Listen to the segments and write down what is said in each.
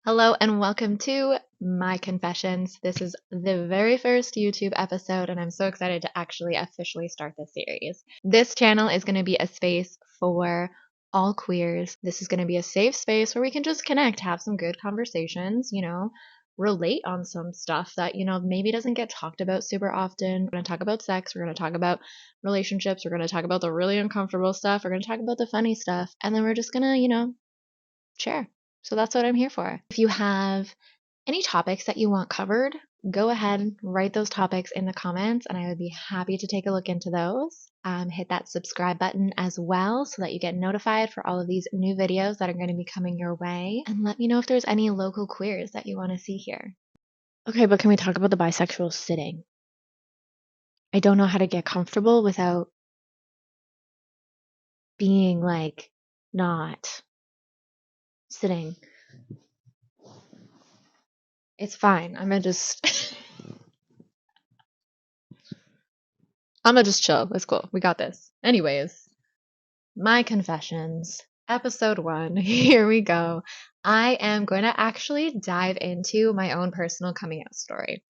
Hello and welcome to my confessions. This is the very first YouTube episode, and I'm so excited to actually officially start this series. This channel is going to be a space for all queers. This is going to be a safe space where we can just connect, have some good conversations, relate on some stuff that, maybe doesn't get talked about super often. We're going to talk about sex, we're going to talk about relationships, we're going to talk about the really uncomfortable stuff, we're going to talk about the funny stuff, and then we're just going to, share. So that's what I'm here for. If you have any topics that you want covered, go ahead and write those topics in the comments, and I would be happy to take a look into those. Hit that subscribe button as well so that you get notified for all of these new videos that are going to be coming your way. And let me know if there's any local queers that you want to see here. Okay, but can we talk about the bisexual sitting? I don't know how to get comfortable without being not sitting. It's fine. I'm gonna just chill. It's cool. We got this. Anyways, my confessions, episode 1. Here we go. I am going to actually dive into my own personal coming out story.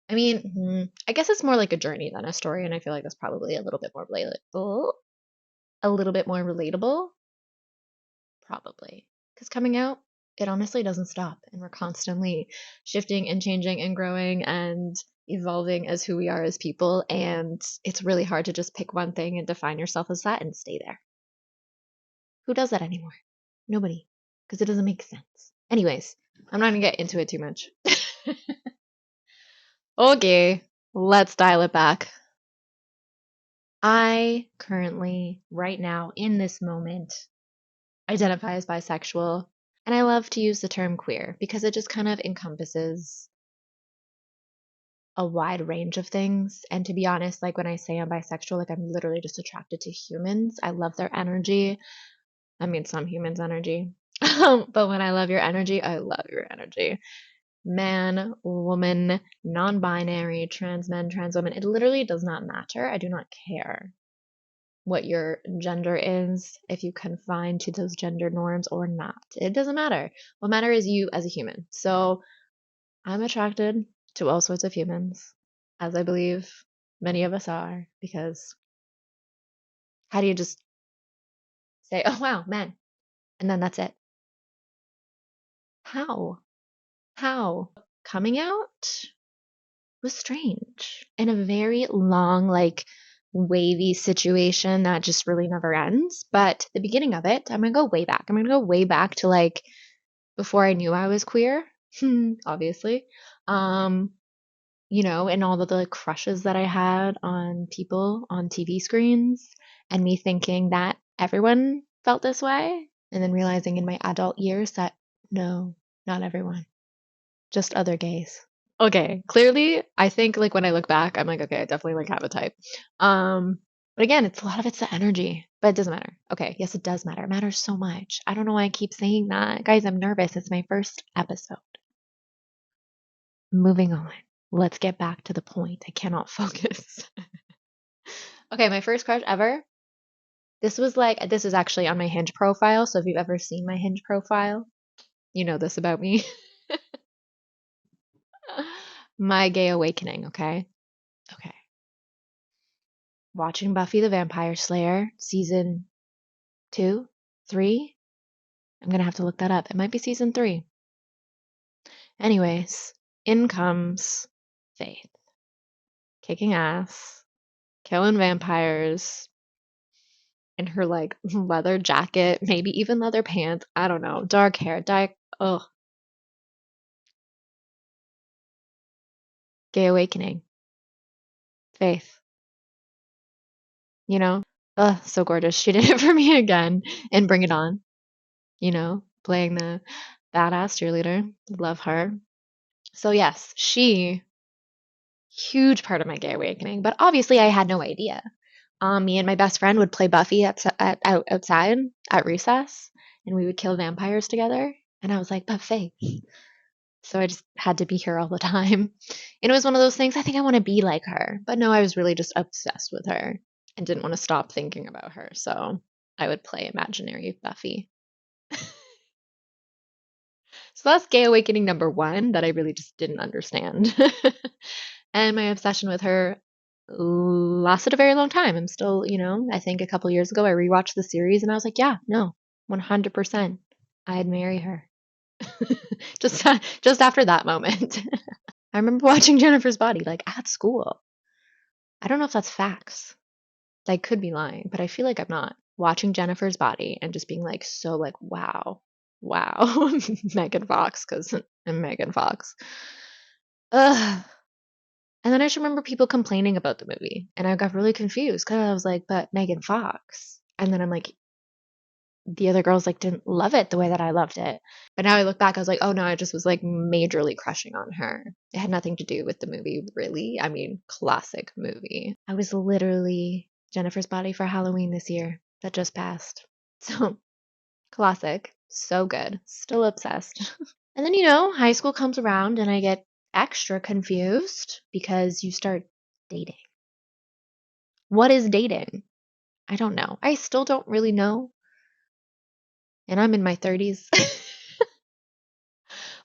I mean, I guess it's more like a journey than a story, and I feel like that's probably a little bit more relatable. Probably. Because coming out, it honestly doesn't stop, and we're constantly shifting and changing and growing and evolving as who we are as people, and it's really hard to just pick one thing and define yourself as that and stay there. Who does that anymore? Nobody, because it doesn't make sense. Anyways, I'm not gonna get into it too much. Okay, let's dial it back. I currently, right now, in this moment, identify as bisexual, and I love to use the term queer because it just kind of encompasses a wide range of things. And to be honest, when I say I'm bisexual, I'm literally just attracted to humans. I love their energy. I mean, some humans' energy. But when I love your energy, I love your energy. Man, woman, non binary, trans men, trans women, it literally does not matter. I do not care what your gender is, if you confine to those gender norms or not. It doesn't matter. What matters is you as a human. So I'm attracted to all sorts of humans, as I believe many of us are, because how do you just say, oh, wow, men, and then that's it? How? How? Coming out was strange and a very long, wavy situation that just really never ends. But the beginning of it, I'm going to go way back. I'm going to go way back to before I knew I was queer, obviously. And all of the crushes that I had on people on TV screens, and me thinking that everyone felt this way, and then realizing in my adult years that no, not everyone, just other gays. Okay, clearly, I think when I look back, I'm okay, I definitely have a type. But again, it's a lot of it's the energy, but it doesn't matter. Okay, yes, it does matter. It matters so much. I don't know why I keep saying that. Guys, I'm nervous. It's my first episode. Moving on. Let's get back to the point. I cannot focus. Okay, my first crush ever. This was actually on my Hinge profile. So if you've ever seen my Hinge profile, you know this about me. My gay awakening, okay? Okay. Watching Buffy the Vampire Slayer, season 2, 3. I'm gonna have to look that up. It might be season 3. Anyways, in comes Faith. Kicking ass, killing vampires, in her leather jacket, maybe even leather pants. I don't know. Dark hair, ugh. Gay awakening. Faith. Ugh, so gorgeous. She did it for me again. And Bring It On. Playing the badass cheerleader. Love her. So yes, she, huge part of my gay awakening. But obviously I had no idea. Me and my best friend would play Buffy outside at recess, and we would kill vampires together. And I was like, but Faith. So I just had to be here all the time. And it was one of those things, I think I want to be like her. But no, I was really just obsessed with her and didn't want to stop thinking about her. So I would play imaginary Buffy. So that's gay awakening number one that I really just didn't understand. And my obsession with her lasted a very long time. I'm still, I think a couple years ago I rewatched the series and I was like, yeah, no, 100%. I'd marry her. just just after that moment. I remember watching Jennifer's Body like at school. I don't know if that's facts. I could be lying, but I feel like I'm not. Watching Jennifer's Body and just being like so like wow, Megan Fox because I'm Megan Fox. Ugh. And then I just remember people complaining about the movie, and I got really confused because I was like, but Megan Fox. And then I'm like, the other girls like didn't love it the way that I loved it. But now I look back, I was like, oh no, I just was like majorly crushing on her. It had nothing to do with the movie, really. I mean, classic movie. I was literally Jennifer's Body for Halloween this year that just passed. So classic, so good, still obsessed. And then, high school comes around and I get extra confused because you start dating. What is dating? I don't know. I still don't really know. And I'm in my 30s.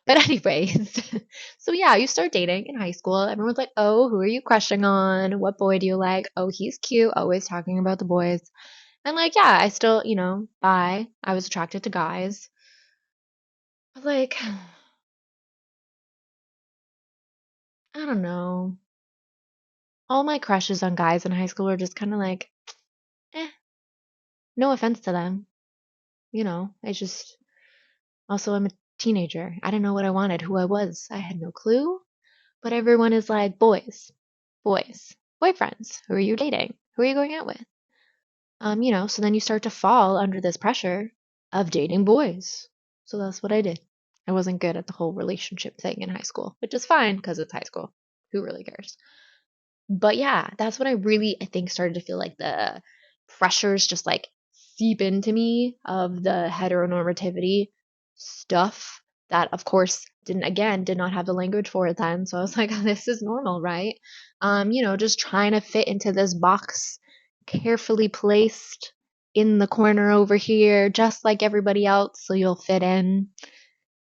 But anyways, so yeah, you start dating in high school. Everyone's like, oh, who are you crushing on? What boy do you like? Oh, he's cute. Always talking about the boys. And like, yeah, I still, bi. I was attracted to guys. But like, I don't know. All my crushes on guys in high school were just kind of like, eh, no offense to them. I just, also, I'm a teenager. I didn't know what I wanted, who I was. I had no clue. But everyone is like, boys, boyfriends. Who are you dating? Who are you going out with? So then you start to fall under this pressure of dating boys. So that's what I did. I wasn't good at the whole relationship thing in high school, which is fine because it's high school. Who really cares? But yeah, that's when I think, started to feel like the pressures just like seep into me of the heteronormativity stuff that, of course, did not have the language for it then. So I was like, this is normal, right? Just trying to fit into this box carefully placed in the corner over here, just like everybody else, so you'll fit in.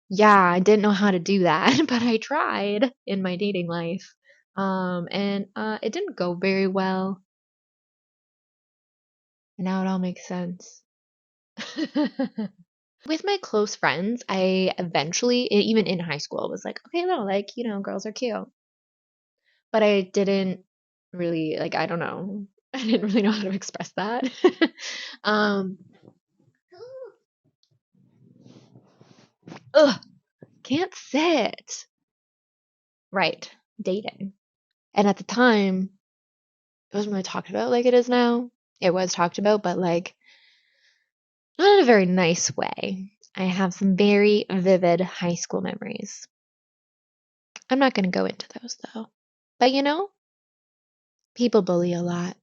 Yeah, I didn't know how to do that, but I tried in my dating life. And it didn't go very well. And now it all makes sense. With my close friends, I eventually, even in high school, was like, okay, no, like, girls are cute. But I didn't really, like, I don't know. I didn't really know how to express that. um, ugh, can't sit. Right, dating. And at the time, it wasn't really talked about like it is now. It was talked about, but like not in a very nice way. I have some very vivid high school memories. I'm not going to go into those though. But people bully a lot.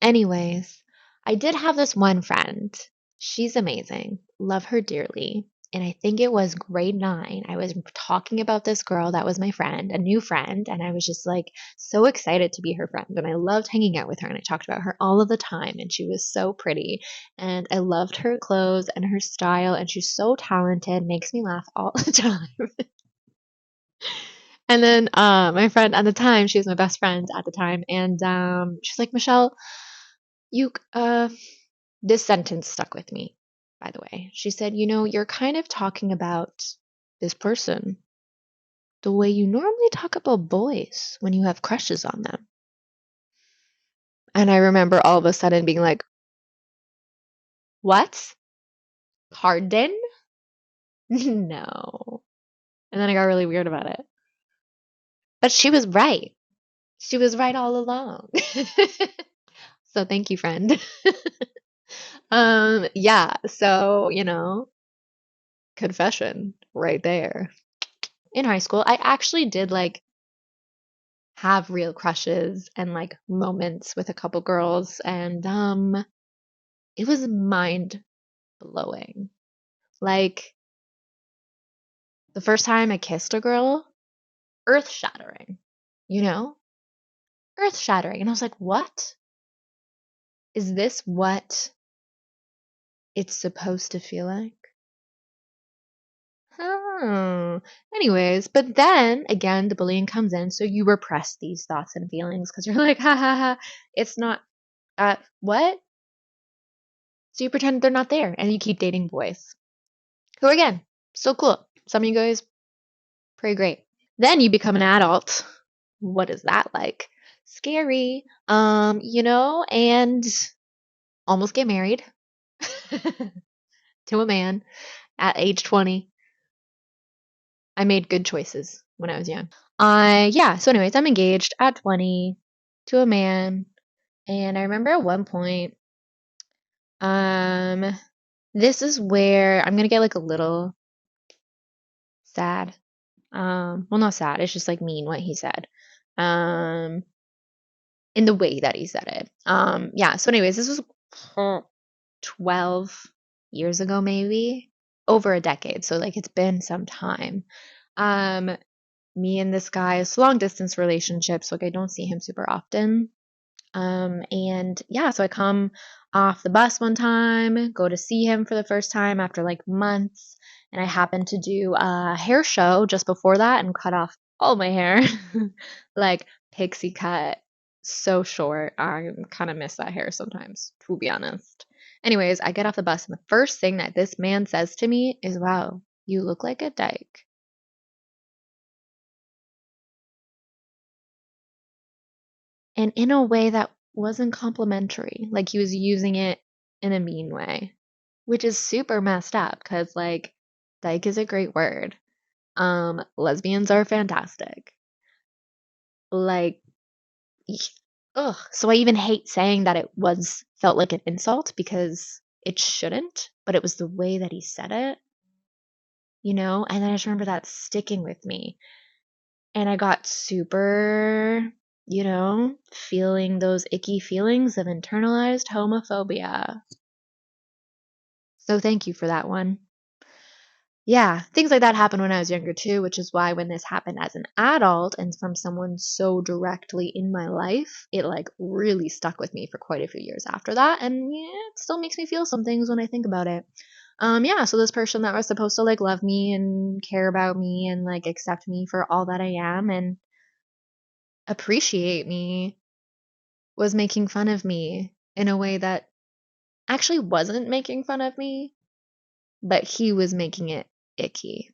Anyways, I did have this one friend. She's amazing. Love her dearly. And I think it was grade 9. I was talking about this girl that was my friend, a new friend, and I was just like so excited to be her friend. And I loved hanging out with her, and I talked about her all of the time. And she was so pretty, and I loved her clothes and her style, and she's so talented, makes me laugh all the time. And then my friend at the time, she was my best friend at the time, and she's like, Michelle, you this sentence stuck with me, by the way. She said, you're kind of talking about this person the way you normally talk about boys when you have crushes on them. And I remember all of a sudden being like, what? Pardon? No. And then I got really weird about it. But she was right. She was right all along. So thank you, friend. Yeah, so, confession right there. In high school, I actually did like have real crushes and like moments with a couple girls, and it was mind blowing. Like the first time I kissed a girl, earth shattering, you know? Earth shattering. And I was like, what? Is this what it's supposed to feel like? Oh. Anyways, but then again, the bullying comes in, so you repress these thoughts and feelings because you're like, ha ha ha, it's not, what? So you pretend they're not there and you keep dating boys who, again, so cool. Some of you guys, pretty great. Then you become an adult. What is that like? Scary. And almost get married to a man at age 20. I made good choices when I was young. So anyways, I'm engaged at 20 to a man. And I remember at one point, um, this is where I'm gonna get like a little sad. Well, not sad. It's just like mean what he said. Um, in the way that he said it. So anyways, this was 12 years ago, maybe over a decade. So like it's been some time. Um, Me and this guy, it's a long distance relationship, so like I don't see him super often. So I come off the bus one time, go to see him for the first time after like months, and I happened to do a hair show just before that and cut off all my hair, like pixie cut, so short. I kind of miss that hair sometimes, to be honest. Anyways, I get off the bus, and the first thing that this man says to me is, "Wow, you look like a dyke." And in a way that wasn't complimentary. Like he was using it in a mean way, which is super messed up because like dyke is a great word. Lesbians are fantastic. Like, ugh. So I even hate saying that it was felt like an insult because it shouldn't, but it was the way that he said it. And then I just remember that sticking with me. And I got super, feeling those icky feelings of internalized homophobia. So thank you for that one. Yeah, things like that happened when I was younger too, which is why when this happened as an adult and from someone so directly in my life, it like really stuck with me for quite a few years after that. And yeah, it still makes me feel some things when I think about it. So this person that was supposed to like love me and care about me and like accept me for all that I am and appreciate me was making fun of me in a way that actually wasn't making fun of me, but he was making it icky.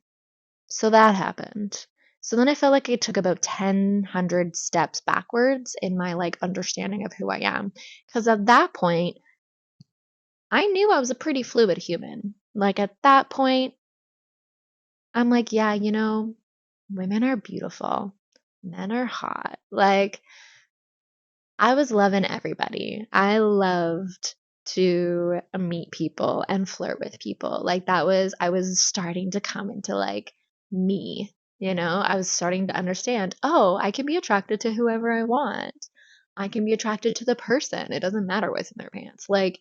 So that happened. So then I felt like I took about 1,000 steps backwards in my like understanding of who I am. Because at that point, I knew I was a pretty fluid human. Like at that point, I'm like, yeah, women are beautiful, men are hot. Like, I was loving everybody. I loved to meet people and flirt with people. Like I was starting to come into like me. I was starting to understand, oh, I can be attracted to whoever I want. I can be attracted to the person. It doesn't matter what's in their pants. Like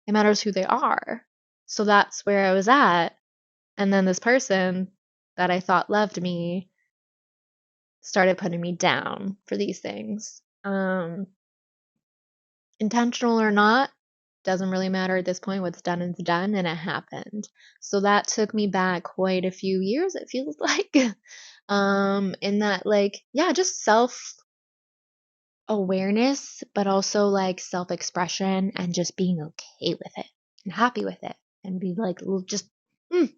it matters who they are. So that's where I was at. And then this person that I thought loved me started putting me down for these things. Intentional or not, doesn't really matter at this point. What's done is done, and it happened. So that took me back quite a few years, it feels like. In that, like, yeah, just self awareness, but also like self expression and just being okay with it and happy with it and be like, just mm,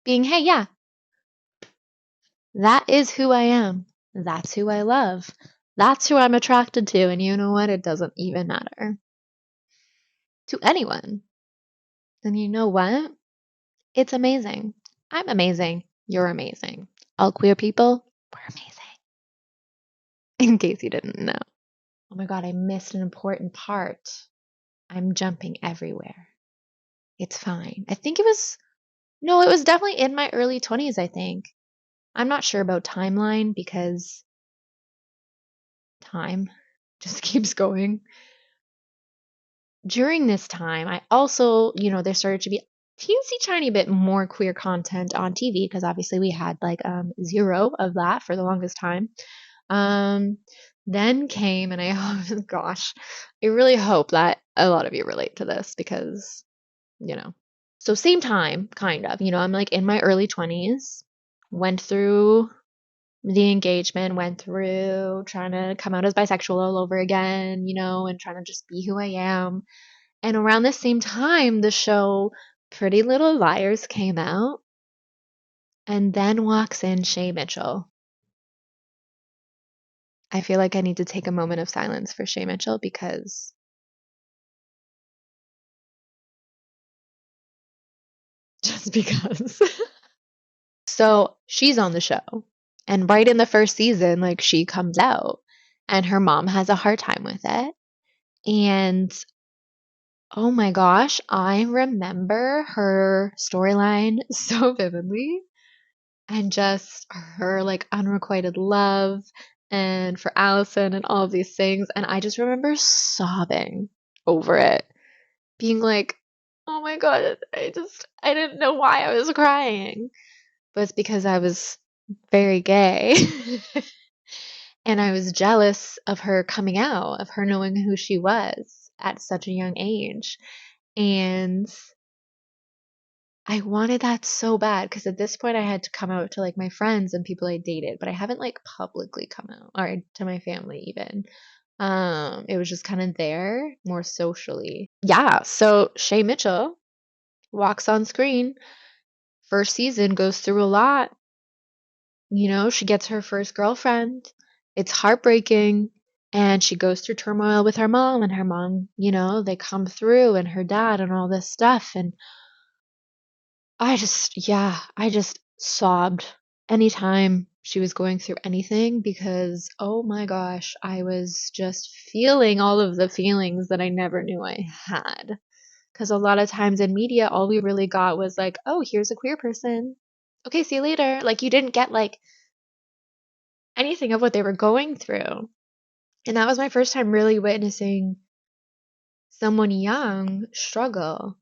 being, hey, yeah, that is who I am. That's who I love. That's who I'm attracted to. And you know what? It doesn't even matter to anyone. Then you know what? It's amazing. I'm amazing. You're amazing. All queer people, we're amazing. In case you didn't know. Oh my God, I missed an important part. I'm jumping everywhere. It's fine. No, it was definitely in my early 20s, I think. I'm not sure about timeline because time just keeps going. During this time, I also, there started to be teensy tiny bit more queer content on TV because obviously we had like zero of that for the longest time. Um, then came, and gosh, I really hope that a lot of you relate to this because, you know, So same time, kind of, I'm like in my early 20s, went through the engagement, went through trying to come out as bisexual all over again, and trying to just be who I am. And around the same time, the show Pretty Little Liars came out, and then walks in Shay Mitchell. I feel like I need to take a moment of silence for Shay Mitchell because just because. So she's on the show, and right in the first season, like she comes out, and her mom has a hard time with it. And oh my gosh, I remember her storyline so vividly, and just her like unrequited love and for Allison and all of these things. And I just remember sobbing over it, being like, oh my God, I didn't know why I was crying. But it's because I was very gay. And I was jealous of her coming out, of her knowing who she was at such a young age. And I wanted that so bad because at this point I had to come out to like my friends and people I dated, but I haven't like publicly come out or to my family even. It was just kind of there more socially. Yeah, so Shay Mitchell walks on screen. First season goes through a lot. She gets her first girlfriend. It's heartbreaking. And she goes through turmoil with her mom, and her mom, they come through, and her dad, and all this stuff. And I just sobbed anytime she was going through anything because, oh my gosh, I was just feeling all of the feelings that I never knew I had. Because a lot of times in media, all we really got was like, oh, here's a queer person. Okay, see you later. Like, you didn't get like anything of what they were going through. And that was my first time really witnessing someone young struggle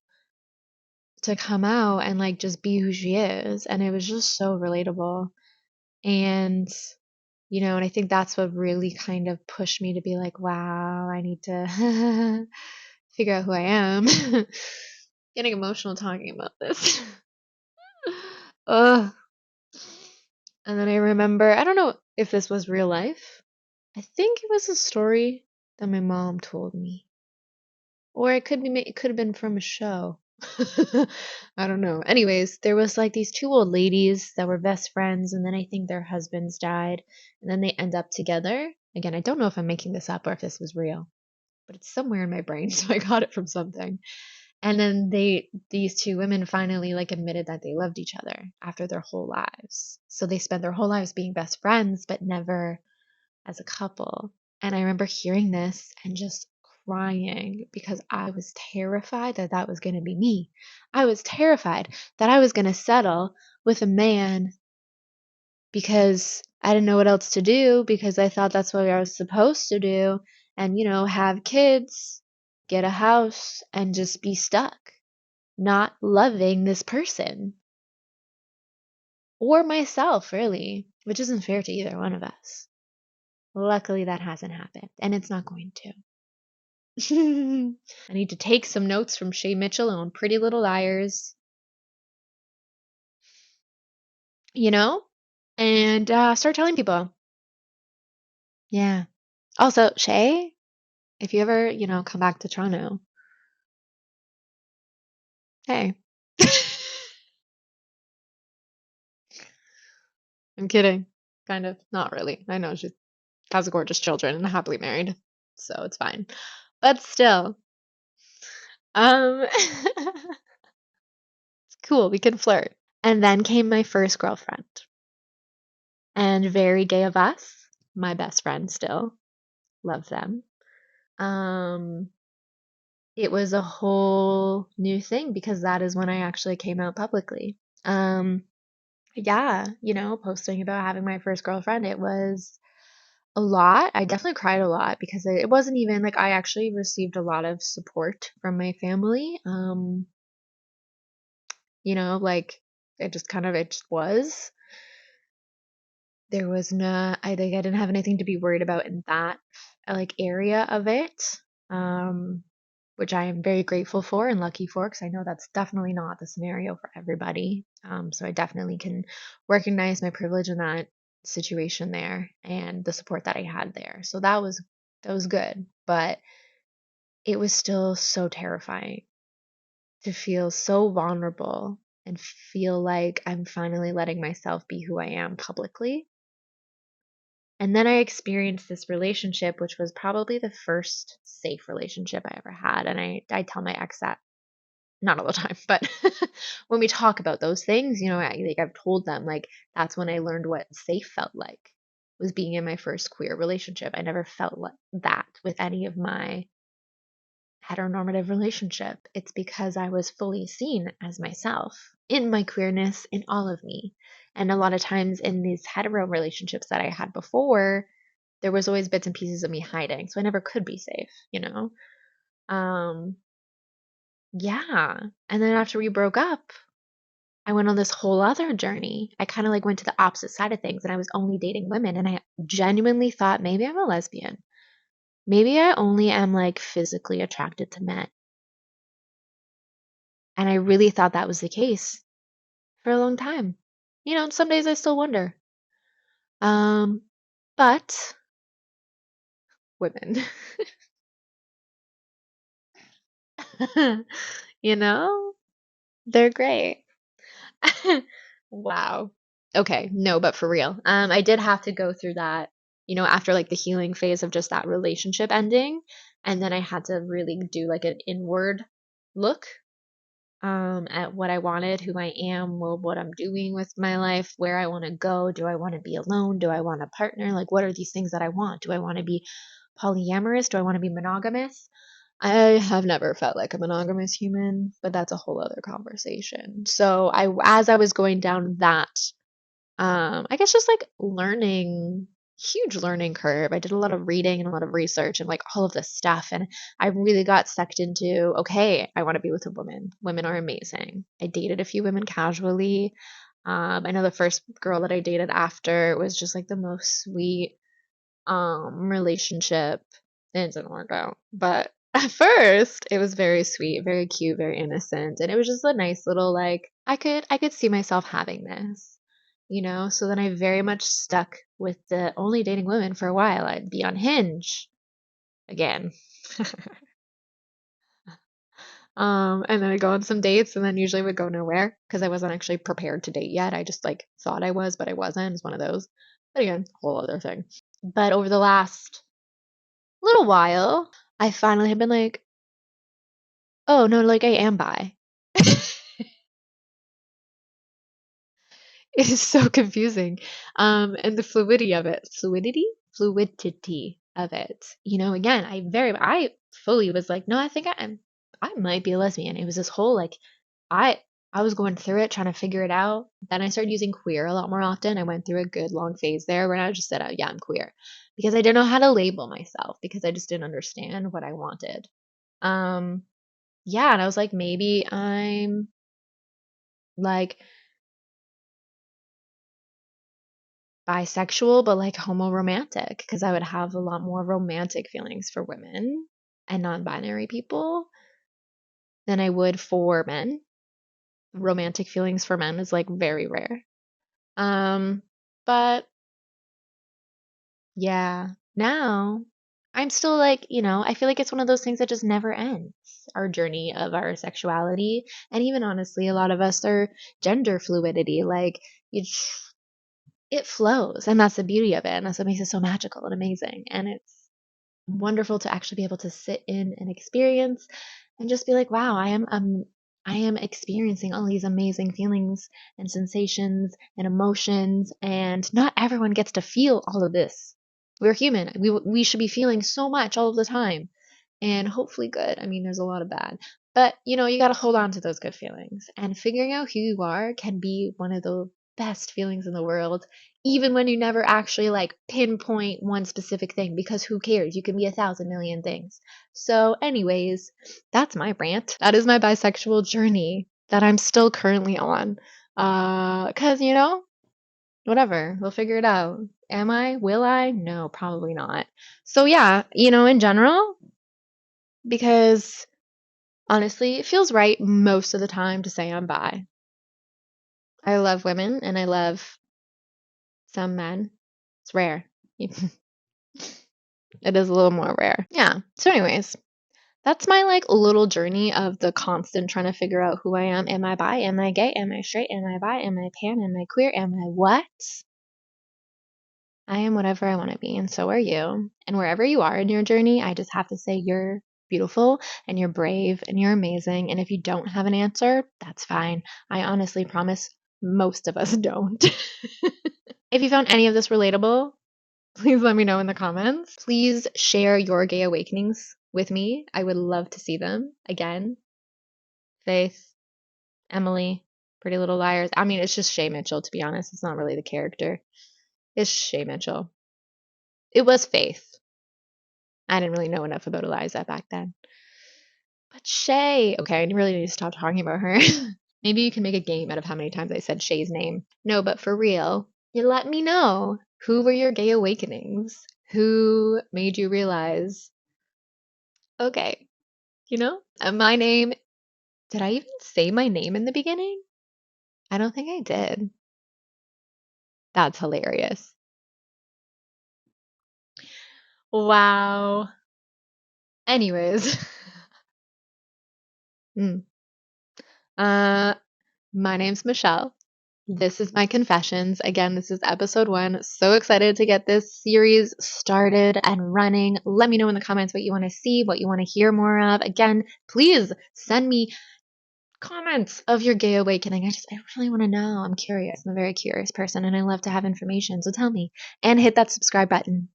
to come out and like just be who she is. And it was just so relatable. And, and I think that's what really kind of pushed me to be like, wow, I need to figure out who I am. Getting emotional talking about this. Ugh. And then I remember, I don't know if this was real life. I think it was a story that my mom told me. Or it could have been from a show. I don't know. Anyways, there was like these two old ladies that were best friends, and then I think their husbands died, and then they end up together. Again, I don't know if I'm making this up or if this was real, but it's somewhere in my brain, so I got it from something. And then these two women finally like admitted that they loved each other after their whole lives. So they spent their whole lives being best friends, but never as a couple. And I remember hearing this and just crying because I was terrified that that was going to be me. I was terrified that I was going to settle with a man because I didn't know what else to do because I thought that's what I was supposed to do and, have kids, get a house, and just be stuck, not loving this person or myself, really, which isn't fair to either one of us. Luckily, that hasn't happened, and it's not going to. I need to take some notes from Shay Mitchell on Pretty Little Liars, you know, and start telling people. Yeah. Also, Shay, if you ever, come back to Toronto, hey. I'm kidding. Kind of. Not really. I know she has gorgeous children and happily married, so it's fine. But still, it's cool. We can flirt. And then came my first girlfriend. And very gay of us, my best friend still. Love them. Um, it was a whole new thing because that is when I actually came out publicly. Um, yeah, posting about having my first girlfriend, it was a lot. I definitely cried a lot because it wasn't even like I actually received a lot of support from my family. Like it just was. There was no, I think I didn't have anything to be worried about in that like area of it. Um, which I am very grateful for and lucky for, because I know that's definitely not the scenario for everybody. So I definitely can recognize my privilege in that situation there and the support that I had there. So that was good, but it was still so terrifying to feel so vulnerable and feel like I'm finally letting myself be who I am publicly. And then I experienced this relationship, which was probably the first safe relationship I ever had. And I tell my ex that, not all the time, but when we talk about those things, I've told them, like, that's when I learned what safe felt like, was being in my first queer relationship. I never felt like that with any of my heteronormative relationship. It's because I was fully seen as myself in my queerness, in all of me. And a lot of times in these hetero relationships that I had before, there was always bits and pieces of me hiding. So I never could be safe. Um, yeah. And then after we broke up, I went on this whole other journey. I kind of like went to the opposite side of things and I was only dating women. And I genuinely thought maybe I'm a lesbian. Maybe I only am like physically attracted to men. And I really thought that was the case for a long time. Some days I still wonder. Um, but women, you know, they're great. Wow. Okay, no, but for real. I did have to go through that, after like the healing phase of just that relationship ending, and then I had to really do like an inward look at what I wanted, who I am, what I'm doing with my life, where I want to go. Do I want to be alone? Do I want a partner? Like, what are these things that I want? Do I want to be polyamorous? Do I want to be monogamous? I have never felt like a monogamous human, but that's a whole other conversation. So as I was going down that, I guess just like huge learning curve. I did a lot of reading and a lot of research and like all of this stuff. And I really got sucked into, okay, I want to be with a woman. Women are amazing. I dated a few women casually. I know the first girl that I dated after was just like the most sweet relationship. It didn't work out. But at first it was very sweet, very cute, very innocent. And it was just a nice little like I could see myself having this. So then I very much stuck with the only dating women for a while. I'd be on Hinge again. And then I'd go on some dates and then usually would go nowhere because I wasn't actually prepared to date yet. I just like thought I was, but I wasn't. It's one of those. But again, whole other thing. But over the last little while, I finally have been like, oh no, like I am bi. It is so confusing. And the fluidity of it. Again, I fully was like, no, I think I might be a lesbian. It was this whole like, I, I was going through it, trying to figure it out. Then I started using queer a lot more often. I went through a good long phase there where I just said, yeah, I'm queer because I didn't know how to label myself because I just didn't understand what I wanted. Um, yeah, and I was like, maybe I'm like bisexual, but like homoromantic because I would have a lot more romantic feelings for women and non-binary people than I would for men. Romantic feelings for men is like very rare. Um, but yeah, now I'm still like, I feel like it's one of those things that just never ends. Our journey of our sexuality, and even honestly, a lot of us are gender fluidity. Like, you it flows, and that's the beauty of it, and that's what makes it so magical and amazing. And it's wonderful to actually be able to sit in and experience and just be like, wow, I am experiencing all these amazing feelings and sensations and emotions, and not everyone gets to feel all of this. We're human. We should be feeling so much all of the time, and hopefully good. I mean, there's a lot of bad, but you got to hold on to those good feelings. And figuring out who you are can be one of the best feelings in the world, even when you never actually like pinpoint one specific thing, because who cares? You can be 1,000 million things. So, anyways, that's my rant. That is my bisexual journey that I'm still currently on. Cause whatever, we'll figure it out. Am I? Will I? No, probably not. So yeah, in general, because Honestly, it feels right most of the time to say I'm bi. I love women and I love some men. It's rare. It is a little more rare. Yeah. So anyways, that's my like little journey of the constant trying to figure out who I am. Am I bi? Am I gay? Am I straight? Am I bi? Am I pan? Am I queer? Am I what? I am whatever I want to be, and so are you. And wherever you are in your journey, I just have to say you're beautiful and you're brave and you're amazing. And if you don't have an answer, that's fine. I honestly promise most of us don't. If you found any of this relatable, please let me know in the comments. Please share your gay awakenings with me. I would love to see them. Again, Faith, Emily, Pretty Little Liars. I mean, it's just Shay Mitchell, to be honest. It's not really the character. It's Shay Mitchell. It was Faith. I didn't really know enough about Eliza back then. But Shay. Okay, I really need to stop talking about her. Maybe you can make a game out of how many times I said Shay's name. No, but for real, you let me know. Who were your gay awakenings? Who made you realize, okay, my name, did I even say my name in the beginning? I don't think I did. That's hilarious. Wow. Anyways. mm. My name's Michelle. This is my confessions. Again, this is episode 1. So excited to get this series started and running. Let me know in the comments what you want to see, what you want to hear more of. Again, please send me comments of your gay awakening. I really want to know. I'm curious. I'm a very curious person and I love to have information. So tell me and hit that subscribe button.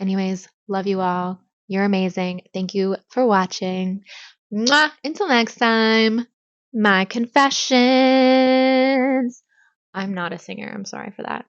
Anyways, love you all. You're amazing. Thank you for watching. Mwah! Until next time, my confessions. I'm not a singer. I'm sorry for that.